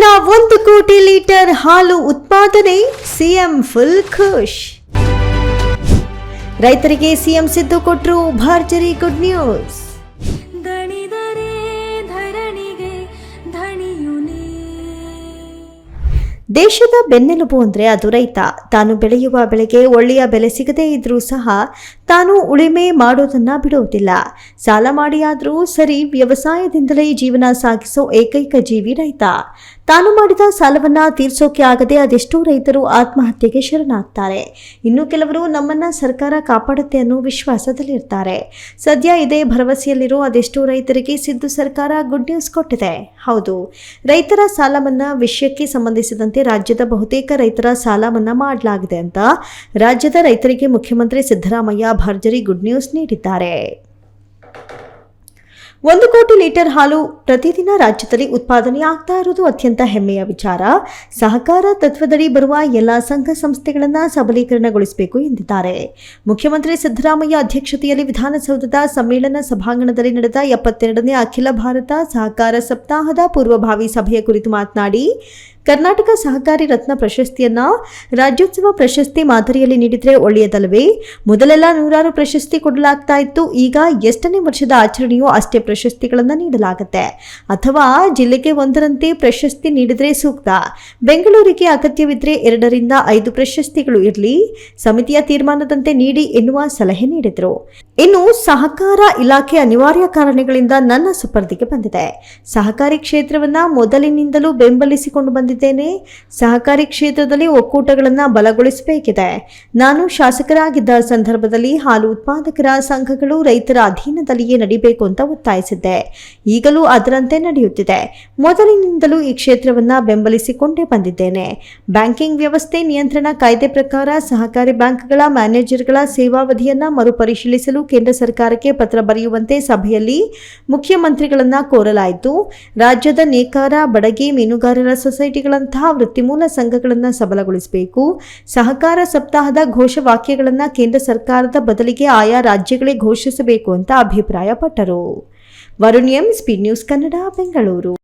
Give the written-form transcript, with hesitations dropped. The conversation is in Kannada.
ಪ್ರತಿದಿನ 1 ಕೋಟಿ ಲೀಟರ್ ಹಾಲು ಉತ್ಪಾದನೆ, ಸಿಎಂ ಫುಲ್ ಖುಷ್. ರೈತರಿಗೆ ಸಿಎಂ ಸಿದ್ದು ಕೊಟ್ರು ಭರ್ಜರಿ ಗುಡ್ ನ್ಯೂಸ್. ದೇಶದ ಬೆನ್ನೆಲುಬು ಅಂದರೆ ಅದು ರೈತ. ತಾನು ಬೆಳೆಯುವ ಬೆಳೆಗೆ ಒಳ್ಳೆಯ ಬೆಲೆ ಸಿಗದೇ ಇದ್ರೂ ಸಹ ತಾನು ಉಳಿಮೆ ಮಾಡೋದನ್ನ ಬಿಡೋದಿಲ್ಲ. ಸಾಲ ಮಾಡಿಯಾದರೂ ಸರಿ, ವ್ಯವಸಾಯದಿಂದಲೇ ಜೀವನ ಸಾಗಿಸೋ ಏಕೈಕ ಜೀವಿ ರೈತ. ತಾನು ಮಾಡಿದ ಸಾಲವನ್ನ ತೀರ್ಸೋಕೆ ಆಗದೆ ಅದೆಷ್ಟೋ ರೈತರು ಆತ್ಮಹತ್ಯೆಗೆ ಶರಣಾಗ್ತಾರೆ. ಇನ್ನು ಕೆಲವರು ನಮ್ಮನ್ನ ಸರ್ಕಾರ ಕಾಪಾಡುತ್ತೆ ಅನ್ನೋ ವಿಶ್ವಾಸದಲ್ಲಿರ್ತಾರೆ. ಸದ್ಯ ಇದೇ ಭರವಸೆಯಲ್ಲಿರೋ ಅದೆಷ್ಟೋ ರೈತರಿಗೆ ಸಿದ್ದು ಸರ್ಕಾರ ಗುಡ್ ನ್ಯೂಸ್ ಕೊಟ್ಟಿದೆ. ಹೌದು, ರೈತರ ಸಾಲ ಮನ್ನಾ ವಿಷಯಕ್ಕೆ ಸಂಬಂಧಿಸಿದಂತೆ ರಾಜ್ಯದ ಬಹುತೇಕ ರೈತರ ಸಾಲ ಮನ್ನಾ ಮಾಡಲಾಗಿದೆ ಅಂತ ರಾಜ್ಯದ ರೈತರಿಗೆ ಮುಖ್ಯಮಂತ್ರಿ ಸಿದ್ದರಾಮಯ್ಯ ಭರ್ಜರಿ ಗುಡ್ ನ್ಯೂಸ್ ನೀಡಿದ್ದಾರೆ. 1 ಕೋಟಿ ಲೀಟರ್ ಹಾಲು ಪ್ರತಿದಿನ ರಾಜ್ಯದಲ್ಲಿ ಉತ್ಪಾದನೆ ಆಗ್ತಾ ಇರುವುದು ಅತ್ಯಂತ ಹೆಮ್ಮೆಯ ವಿಚಾರ. ಸಹಕಾರ ತತ್ವದಡಿ ಬರುವ ಎಲ್ಲ ಸಂಘ ಸಂಸ್ಥೆಗಳನ್ನು ಸಬಲೀಕರಣಗೊಳಿಸಬೇಕು ಎಂದಿದ್ದಾರೆ. ಮುಖ್ಯಮಂತ್ರಿ ಸಿದ್ದರಾಮಯ್ಯ ಅಧ್ಯಕ್ಷತೆಯಲ್ಲಿ ವಿಧಾನಸೌಧದ ಸಮ್ಮೇಳನ ಸಭಾಂಗಣದಲ್ಲಿ ನಡೆದ 72ನೇ ಅಖಿಲ ಭಾರತ ಸಹಕಾರ ಸಪ್ತಾಹದ ಪೂರ್ವಭಾವಿ ಸಭೆಯ ಕುರಿತು ಮಾತನಾಡಿ, ಕರ್ನಾಟಕ ಸಹಕಾರಿ ರತ್ನ ಪ್ರಶಸ್ತಿಯನ್ನ ರಾಜ್ಯೋತ್ಸವ ಪ್ರಶಸ್ತಿ ಮಾದರಿಯಲ್ಲಿ ನೀಡಿದ್ರೆ ಒಳ್ಳೆಯದಲ್ಲವೇ? ಮೊದಲೆಲ್ಲ 100 ಪ್ರಶಸ್ತಿ ಕೊಡಲಾಗ್ತಾ ಇತ್ತು. ಈಗ ಎಷ್ಟನೇ ವರ್ಷದ ಆಚರಣೆಯೋ ಅಷ್ಟೇ ಪ್ರಶಸ್ತಿಗಳನ್ನು ನೀಡಲಾಗುತ್ತೆ. ಅಥವಾ ಜಿಲ್ಲೆಗೆ 1ರಂತೆ ಪ್ರಶಸ್ತಿ ನೀಡಿದ್ರೆ ಸೂಕ್ತ. ಬೆಂಗಳೂರಿಗೆ ಅಗತ್ಯವಿದ್ರೆ 2 ರಿಂದ 5 ಪ್ರಶಸ್ತಿಗಳು ಇರಲಿ, ಸಮಿತಿಯ ತೀರ್ಮಾನದಂತೆ ನೀಡಿ ಎನ್ನುವ ಸಲಹೆ ನೀಡಿದರು. ಇನ್ನು ಸಹಕಾರ ಇಲಾಖೆ ಅನಿವಾರ್ಯ ಕಾರಣಗಳಿಂದ ನನ್ನ ಸುಪರ್ದಿಗೆ ಬಂದಿದೆ. ಸಹಕಾರಿ ಕ್ಷೇತ್ರವನ್ನ ಮೊದಲಿನಿಂದಲೂ ಬೆಂಬಲಿಸಿಕೊಂಡು ಬಂದಿದ್ದೇನೆ. ಸಹಕಾರಿ ಕ್ಷೇತ್ರದಲ್ಲಿ ಒಕ್ಕೂಟಗಳನ್ನು ಬಲಗೊಳಿಸಬೇಕಿದೆ. ನಾನು ಶಾಸಕರಾಗಿದ್ದ ಸಂದರ್ಭದಲ್ಲಿ ಹಾಲು ಉತ್ಪಾದಕರ ಸಂಘಗಳು ರೈತರ ಅಧೀನದಲ್ಲಿಯೇ ನಡೀಬೇಕು ಅಂತ ಒತ್ತಾಯಿಸಿದ್ದೆ. ಈಗಲೂ ಅದರಂತೆ ನಡೆಯುತ್ತಿದೆ. ಮೊದಲಿನಿಂದಲೂ ಈ ಕ್ಷೇತ್ರವನ್ನ ಬೆಂಬಲಿಸಿಕೊಂಡೇ ಬಂದಿದ್ದೇನೆ. ಬ್ಯಾಂಕಿಂಗ್ ವ್ಯವಸ್ಥೆ ನಿಯಂತ್ರಣ ಕಾಯ್ದೆ ಪ್ರಕಾರ ಸಹಕಾರಿ ಬ್ಯಾಂಕ್ಗಳ ಮ್ಯಾನೇಜರ್ಗಳ ಸೇವಾವಧಿಯನ್ನ ಮರುಪರಿಶೀಲಿಸಲು ಕೇಂದ್ರ ಸರ್ಕಾರಕ್ಕೆ ಪತ್ರ ಬರೆಯುವಂತೆ ಸಭೆಯಲ್ಲಿ ಮುಖ್ಯಮಂತ್ರಿಗಳನ್ನ ಕೋರಲಾಯಿತು. ರಾಜ್ಯದ ನೇಕಾರ, ಬಡಗಿ, ಮೀನುಗಾರರ ಸೊಸೈಟಿಗಳಂತಹ ವೃತ್ತಿಮೂಲ ಸಂಘಗಳನ್ನು ಸಬಲಗೊಳಿಸಬೇಕು. ಸಹಕಾರ ಸಪ್ತಾಹದ ಘೋಷವಾಕ್ಯಗಳನ್ನು ಕೇಂದ್ರ ಸರ್ಕಾರದ ಬದಲಿಗೆ ಆಯಾ ರಾಜ್ಯಗಳೇ ಘೋಷಿಸಬೇಕು ಅಂತ ಅಭಿಪ್ರಾಯಪಟ್ಟರು. Varun M, speed news Kannada, Bengaluru.